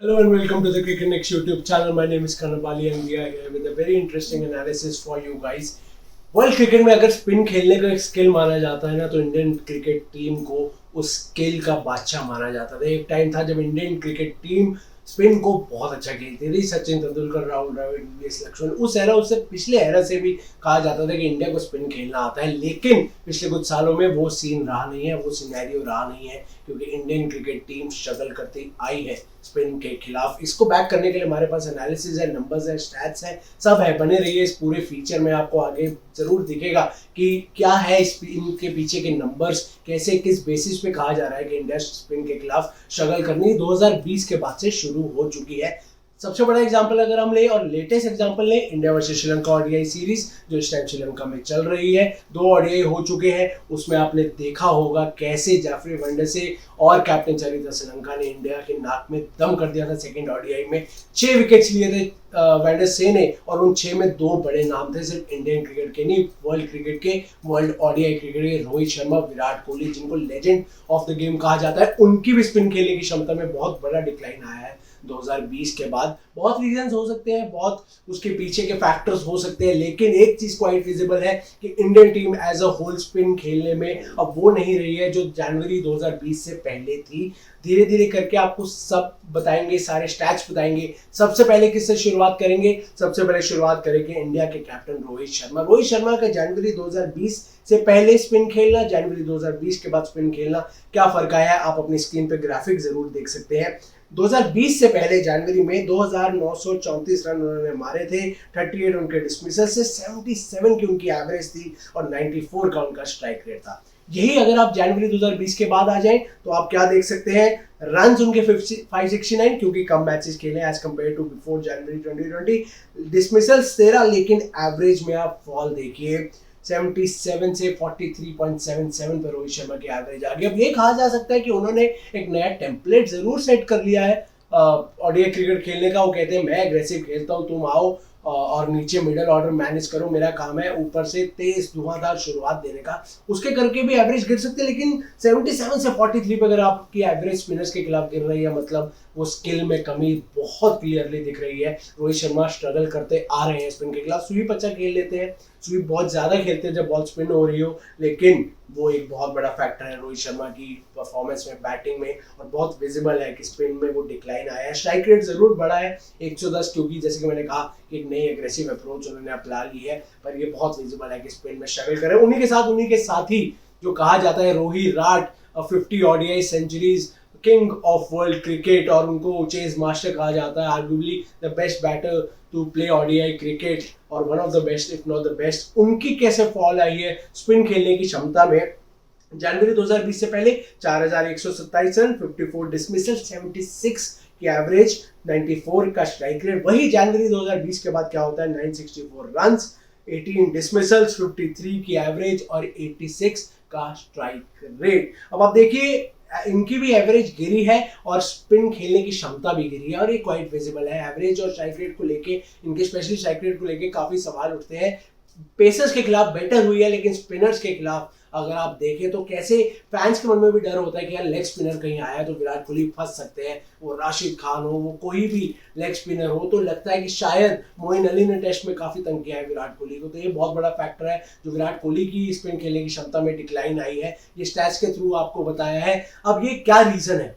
Hello and welcome to the Cricket Next YouTube channel. My name is Karan Bali and we are here with a very interesting analysis for you guys. World cricket में अगर spin खेलने का एक skill माना जाता है ना तो इंडियन क्रिकेट टीम को उस स्किल का बादशाह माना जाता था। एक टाइम था जब इंडियन क्रिकेट टीम स्पिन को बहुत अच्छा खेलती थी। सचिन तेंदुलकर, राहुल द्रविड़, वीएस लक्ष्मण, उस एरा उससे पिछले एरा से भी कहा जाता था कि इंडिया को स्पिन खेलना आता है। लेकिन पिछले कुछ सालों में वो सीन रहा नहीं है, वो सिनेरियो रहा नहीं है, क्योंकि इंडियन क्रिकेट टीम स्ट्रगल करती आई है स्पिन के खिलाफ। इसको बैक करने के लिए हमारे पास एनालिसिस है, नंबर्स है, स्टैट्स है, सब है। बने रहिए इस पूरे फीचर में, आपको आगे जरूर दिखेगा कि क्या है स्पिन के पीछे के नंबर्स, कैसे किस बेसिस पे कहा जा रहा है कि इंडिया स्पिन के खिलाफ स्ट्रगल करनी 2020 के बाद से शुरू हो चुकी है। सबसे बड़ा एग्जांपल अगर हम ले और लेटेस्ट एग्जांपल ले, India versus Sri Lanka ODI series जो इस टाइम श्रीलंका में चल रही है। 2 ओडीआई हो चुके हैं, उसमें आपने देखा होगा कैसे जैफरी वेंडसे और कैप्टन चरिता श्रीलंका ने इंडिया के नाक में दम कर दिया था। सेकंड ओडीआई में 6 विकेट्स लिए थे वेंडसे ने, और उन 6 में 2 बड़े नाम थे, सिर्फ इंडियन क्रिकेट के नहीं, वर्ल्ड क्रिकेट के, वर्ल्ड ओडीआई क्रिकेट के। रोहित शर्मा, विराट कोहली, जिनको लेजेंड ऑफ द गेम कहा जाता है, उनकी भी स्पिन खेलने की क्षमता में बहुत बड़ा डिक्लाइन आया है 2020 के बाद। बहुत रीजंस हो सकते हैं, बहुत उसके पीछे के फैक्टर्स हो सकते हैं, लेकिन एक चीज क्वाइट विजिबल है कि Indian team as a whole spin खेलने में अब वो नहीं रही है जो जनवरी 2020 से पहले थी। धीरे धीरे करके आपको सब बताएंगे, सारे स्टैट्स बताएंगे। सबसे पहले किससे शुरुआत करेंगे? सबसे पहले शुरुआत करेंगे इंडिया के कैप्टन रोहित शर्मा। रोहित शर्मा का जनवरी 2020 से पहले स्पिन खेलना, जनवरी 2020 के बाद स्पिन खेलना, क्या फर्क आया है? आप अपनी स्क्रीन पे ग्राफिक जरूर देख सकते हैं। 2020 से पहले जनवरी में 2934 रन उन्होंने मारे थे, 38 उनके डिसमिसल से, 77 की उनकी एवरेज थी और 94 का उनका स्ट्राइक रेट था। यही अगर आप जनवरी 2020 के बाद आ जाएं तो आप क्या देख सकते हैं? रन्स उनके 569, क्योंकि कम मैचेस खेले as compare to before January 2020। Dismissals 13, लेकिन एवरेज में आप फॉल देखिए, 77 से 43.77 पर रोहित शर्मा की एवरेज आ गई। अब ये कहा जा सकता है कि उन्होंने एक नया टेम्पलेट जरूर सेट कर लिया है ओडीआई क्रिकेट खेलने का। वो कहते हैं मैं एग्रेसिव खेलता हूँ, तुम आओ और नीचे मिडिल ऑर्डर मैनेज करो, मेरा काम है ऊपर से तेज धुआंधार शुरुआत देने का। उसके करके भी एवरेज गिर सकते हैं, लेकिन 77 से 43 पे अगर आपकी एवरेज स्पिनर्स के खिलाफ गिर रही है, मतलब वो स्किल में कमी बहुत क्लियरली दिख रही है। रोहित शर्मा स्ट्रगल करते आ रहे हैं स्पिन के खिलाफ। स्वीप अच्छा खेल लेते हैं, स्वीप बहुत ज्यादा खेलते हैं जब बॉल स्पिन हो रही हो, लेकिन वो एक बहुत बड़ा फैक्टर है रोहित शर्मा की परफॉर्मेंस में, बैटिंग में, और बहुत विजिबल है कि स्पिन में वो डिक्लाइन आया है। स्ट्राइक रेट जरूर बढ़ा है 110, क्योंकि जैसे कि मैंने कहा कि एक नई एग्रेसिव अप्रोच उन्होंने अपना ली है, पर ये बहुत विजिबल है कि स्पिन में स्ट्रगल कर रहे हैं। उन्हीं के साथ ही जो कहा जाता है रोहित राट 50 ODI centuries, king of world cricket, और उनको चेज मास्टर कहा जाता है, arguably the best batter to play ODI cricket और one of the best if not the best. उनकी कैसे फॉल आई है स्पिन खेलने की क्षमता में? जनवरी 2020 से पहले 4127 रन, 54 डिसमिसल, 76 की एवरेज, 94 का स्ट्राइक रेट। वही जनवरी 2020 के बाद क्या होता है? 964 रन्स, 18 डिसमिसल्स, 53 की एवरेज और 86 का स्ट्राइक रेट। अब आप देखिए इनकी भी एवरेज गिरी है और स्पिन खेलने की क्षमता भी गिरी है, और ये क्वाइट विजिबल है। एवरेज और स्ट्राइक रेट को लेके, इनके स्पेशली स्ट्राइक रेट को लेके काफी सवाल उठते हैं। पेसर्स के खिलाफ बेटर हुई है, लेकिन स्पिनर्स के खिलाफ अगर आप देखें तो कैसे फैंस के मन में भी डर होता है कि यार लेग स्पिनर कहीं आया तो विराट कोहली फंस सकते हैं। वो राशिद खान हो, वो कोई भी लेग स्पिनर हो, तो लगता है कि शायद मोइन अली ने टेस्ट में काफी तंग किया है विराट कोहली को। तो ये बहुत बड़ा फैक्टर है जो विराट कोहली की स्पिन खेलने की क्षमता में डिक्लाइन आई है। ये स्टैट्स के थ्रू आपको बताया है। अब ये क्या रीजन है?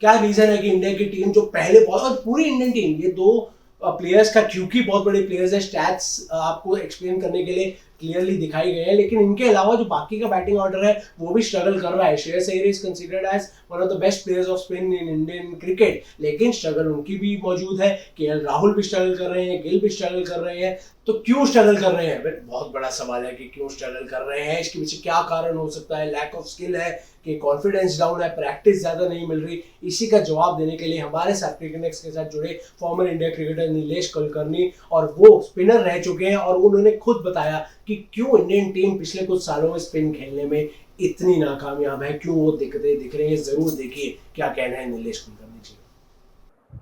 क्या रीजन है कि इंडिया की टीम जो पहले बहुत, और पूरी इंडियन टीम, ये 2 प्लेयर्स का क्योंकि बहुत बड़े प्लेयर्स है, स्टैट्स आपको एक्सप्लेन करने के लिए क्लियरली दिखाई गए हैं, लेकिन इनके अलावा जो बाकी का बैटिंग ऑर्डर है वो भी स्ट्रगल कर रहा है। Shreyas Iyer is considered as one of the best players of spin in Indian cricket, लेकिन स्ट्रगल उनकी भी मौजूद है। केएल राहुल भी स्ट्रगल कर रहे हैं, गिल भी स्ट्रगल कर रहे हैं। तो क्यों स्ट्रगल कर रहे हैं? बहुत बड़ा सवाल है कि क्यों स्ट्रगल कर रहे हैं। इसके पीछे क्या कारण हो सकता है? लैक ऑफ स्किल है कि कॉन्फिडेंस डाउन है, प्रैक्टिस ज्यादा नहीं मिल रही? इसी का जवाब देने के लिए हमारे साथ क्रिकेट नेक्स्ट के साथ जुड़े farmer India cricketer Nilesh Kulkarni, और वो स्पिनर रह चुके हैं, और उन्होंने खुद बताया कि क्यों इंडियन टीम पिछले कुछ सालों में स्पिन खेलने में इतनी नाकामयाब है, क्यों वो दिक्कतें दिख रही है। जरूर देखिए क्या कहना है नीलेश कुलकर्णी जी।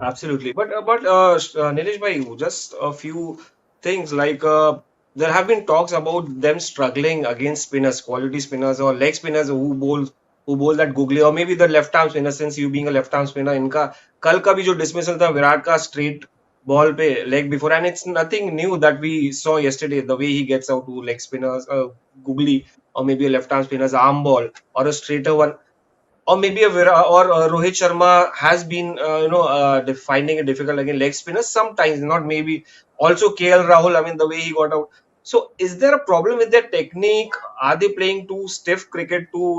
Absolutely. Nilesh bhai, just a few things like there have been talks about them struggling against spinners, quality spinners or leg spinners who bowl who bowl that googly, or maybe the left arm spinner, since you being a left arm spinner, इनका कल का भी जो dismissal था विराट का straight ball पे leg before, and it's nothing new that we saw yesterday, the way he gets out to leg spinners, googly, or maybe a left arm spinner's arm ball, or a straighter one, or maybe a Rohit Sharma has been finding it difficult against leg spinners sometimes, not maybe. Also KL Rahul, I mean the way he got out. So is there a problem with their technique? Are they playing too stiff cricket too,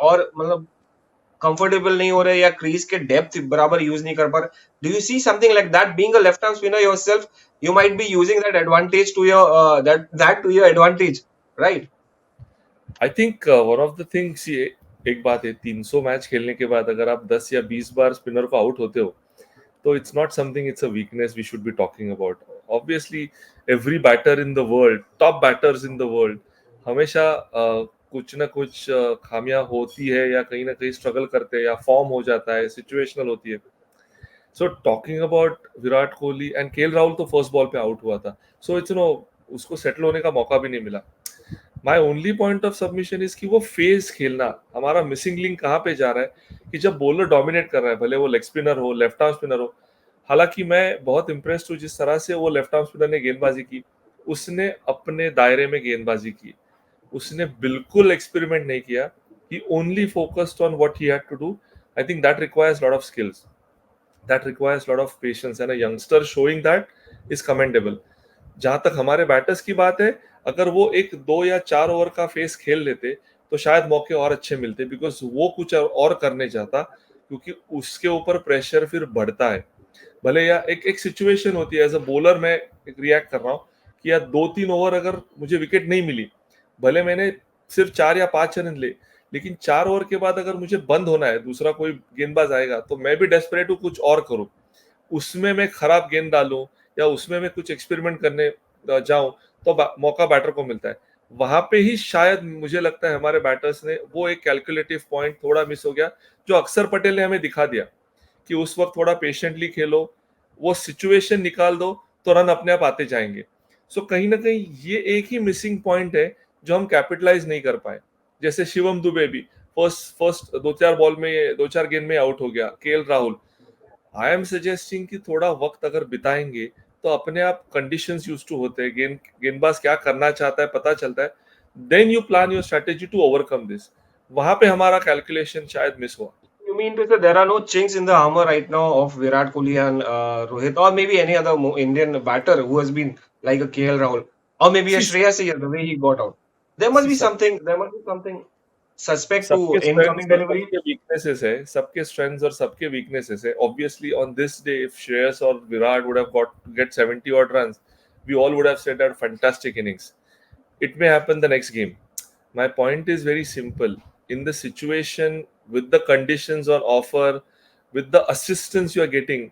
or मतलब comfortable नहीं हो रहे, या crease के depth बराबर use नहीं कर पा रहे? Do you see something like that? Being a left arm spinner yourself, you might be using that advantage to your that to your advantage, right? I think one of the things, ये एक बात है, 300 match खेलने के बाद अगर आप 10 या 20 बार स्पिनर को आउट होते हो तो it's not something, it's a weakness we should be talking about. Obviously every batter in the world, top batters in the world, हमेशा कुछ ना कुछ खामियां होती है, या कहीं ना कहीं स्ट्रगल करते हैं, या फॉर्म हो जाता है, सिचुएशनल होती है. So talking about Virat Kohli and KL Rahul, तो फर्स्ट बॉल पे आउट हुआ था, सो इट्स उसको सेटल होने का मौका भी नहीं मिला. My only point of submission is कि वो फेज खेलना, हमारा मिसिंग लिंक कहाँ पे जा रहा है कि जब बॉलर डोमिनेट कर रहा है, भले वो लेग स्पिनर हो, लेफ्ट आर्म स्पिनर हो. हालांकि मैं बहुत इंप्रेस्ड हूँ जिस तरह से वो लेफ्ट आर्म स्पिनर ने गेंदबाजी की. उसने अपने दायरे में गेंदबाजी की, उसने बिल्कुल एक्सपेरिमेंट नहीं किया. He only focused on what he had to do. I think that requires lot of skills, that requires lot of patience, and a youngster showing that is commendable. जहां तक हमारे बैटर्स की बात है, अगर वो एक 2 या 4 ओवर का फेस खेल लेते तो शायद मौके और अच्छे मिलते, बिकॉज वो कुछ और करने चाहता, क्योंकि उसके ऊपर प्रेशर फिर बढ़ता है. भले या एक एक सिचुएशन होती है, एज अ बॉलर मैं एक रिएक्ट कर रहा हूँ कि यार 2-3 ओवर अगर मुझे विकेट नहीं मिली, भले मैंने सिर्फ 4 या 5 रन ले, लेकिन 4 ओवर के बाद अगर मुझे बंद होना है, दूसरा कोई गेंदबाज आएगा, तो मैं भी डेस्परेट हूँ कुछ और करूँ, उसमें मैं खराब गेंद डालूं, या उसमें मैं कुछ एक्सपेरिमेंट करने जाऊं, तो मौका बैटर को मिलता है. वहां पे ही शायद मुझे लगता है हमारे बैटर्स ने वो एक कैलकुलेटिव पॉइंट थोड़ा मिस हो गया, जो अक्षर पटेल ने हमें दिखा दिया कि उस वक्त थोड़ा पेशेंटली खेलो, वो सिचुएशन निकाल दो तो रन अपने आप आते जाएंगे. सो कहीं ना कहीं ये एक ही मिसिंग पॉइंट है जो हम कैपिटलाइज नहीं कर पाए. जैसे शिवम दुबे भी फर्स्ट 2-4 बॉल में, 2-4 गेंद में आउट हो गया. KL Rahul, I am suggesting कि थोड़ा वक्त अगर बिताएंगे तो अपने आप कंडीशंस यूज्ड टू होते हैं, गेंदबाज क्या करना चाहता है पता चलता है, then you plan your strategy to overcome this. वहां पे हमारा कैलकुलेशन शायद मिस हुआ. You mean to say there are no chinks in the armor right now of Virat Kohli and Rohit, or maybe any other Indian batter who has been like a KL Rahul, or maybe a See, Shreyas Iyer, the way he got out? There must see, be something. There must be something suspect to सबके incoming strengths और delivery. सबके weaknesses है, सबके strengths और सबके weaknesses है. Obviously on this day if Shreyas और Virat would have got get 70 odd runs, we all would have said that fantastic innings. It may happen the next game. My point is very simple. In the situation, with the conditions on offer, with the assistance you are getting,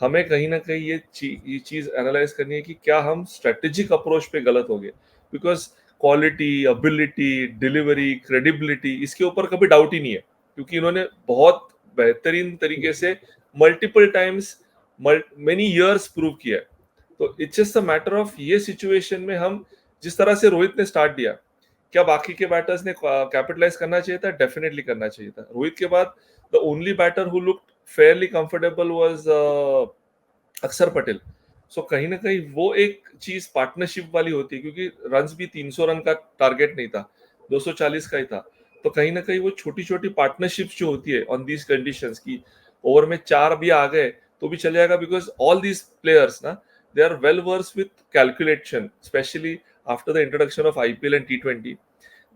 हमें कहीं ना कहीं ये चीज analyse करनी है कि क्या हम स्ट्रेटेजिक अप्रोच पे गलत हो गए. Because quality, ability, delivery, credibility, इसके ऊपर कभी डाउट ही नहीं है, क्योंकि इन्होंने बहुत बेहतरीन तरीके से multiple times, many years prove किया है. तो it's just a matter of ये सिचुएशन में हम जिस तरह से रोहित ने स्टार्ट दिया, क्या बाकी के बैटर्स ने कैपिटलाइज करना चाहिए था? डेफिनेटली करना चाहिए था. रोहित के बाद the only batter who looked fairly comfortable was Akshar Patel. सो कहीं ना कहीं वो एक चीज पार्टनरशिप वाली होती है, क्योंकि रन्स भी 300 रन का टारगेट नहीं था, 240 का ही था. तो कहीं ना कहीं वो छोटी छोटी पार्टनरशिप्स जो होती है ऑन दीज कंडीशंस की, ओवर में 4 भी आ गए तो भी चल जाएगा, बिकॉज ऑल दीज प्लेयर्स ना, they are well versed with calculation, especially after the introduction of IPL and T20.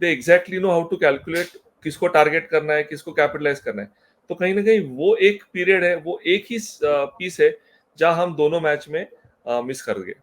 They exactly know how to calculate किसको टारगेट करना है, किसको कैपिटलाइज करना है. तो कहीं ना कहीं वो एक पीरियड है, वो एक ही पीस है जहां हम दोनों मैच में मिस कर गए.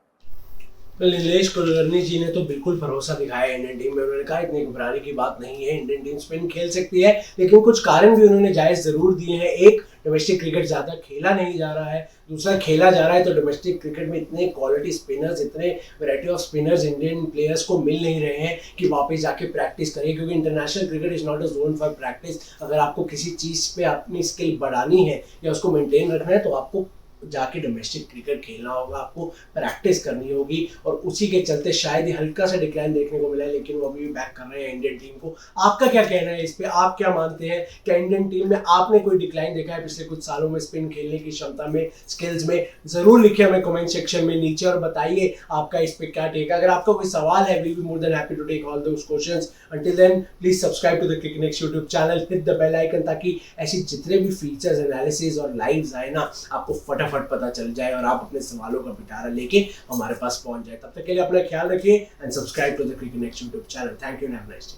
नीलेश कुलकर्णी जी ने तो बिल्कुल भरोसा दिखाया इंडियन टीम में. उन्होंने कहा इतनी घबराने की बात नहीं है, इंडियन टीम स्पिन खेल सकती है, लेकिन कुछ कारण भी उन्होंने जायज जरूर दिए हैं. एक, डोमेस्टिक क्रिकेट ज़्यादा खेला नहीं जा रहा है. दूसरा, खेला जा रहा है तो डोमेस्टिक क्रिकेट में इतने क्वालिटी स्पिनर्स, इतने variety off spinners Indian players को मिल नहीं रहे हैं कि वापस जाके प्रैक्टिस करें, क्योंकि international cricket is not a zone for practice. अगर आपको किसी चीज़ पे अपनी स्किल बढ़ानी है या उसको मेंटेन रखना है, तो आपको जाके डोमेस्टिक क्रिकेट खेलना होगा, आपको प्रैक्टिस करनी होगी, और उसी के चलते शायद ही हल्का सा डिक्लाइन देखने को मिला है, लेकिन वो अभी भी बैक कर रहे हैं इंडियन टीम को। आपका क्या कहना है इस पे? आप क्या मानते हैं? क्या इंडियन टीम में आपने कोई डिक्लाइन देखा है पिछले कुछ सालों में स्पिन खेलने की क्षमता में, स्किल्स में? जरूर लिखिए हमें कमेंट सेक्शन में नीचे और बताइए आपका इस पे क्या टेक है। अगर आपका कोई सवाल है, we will be more than happy to take all those questions. Until then please subscribe to the Cricnex YouTube channel, hit the bell icon, ताकि ऐसी जितने भी फीचर्स, एनालिसिस और लाइव्स आए ना, आपको फटाफट पता चल जाए और आप अपने सवालों का पिटारा लेके हमारे पास पहुंच जाए। तब तक के लिए अपना ख्याल रखिए and subscribe to the Cricnex YouTube channel. Thank you and have a nice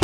day.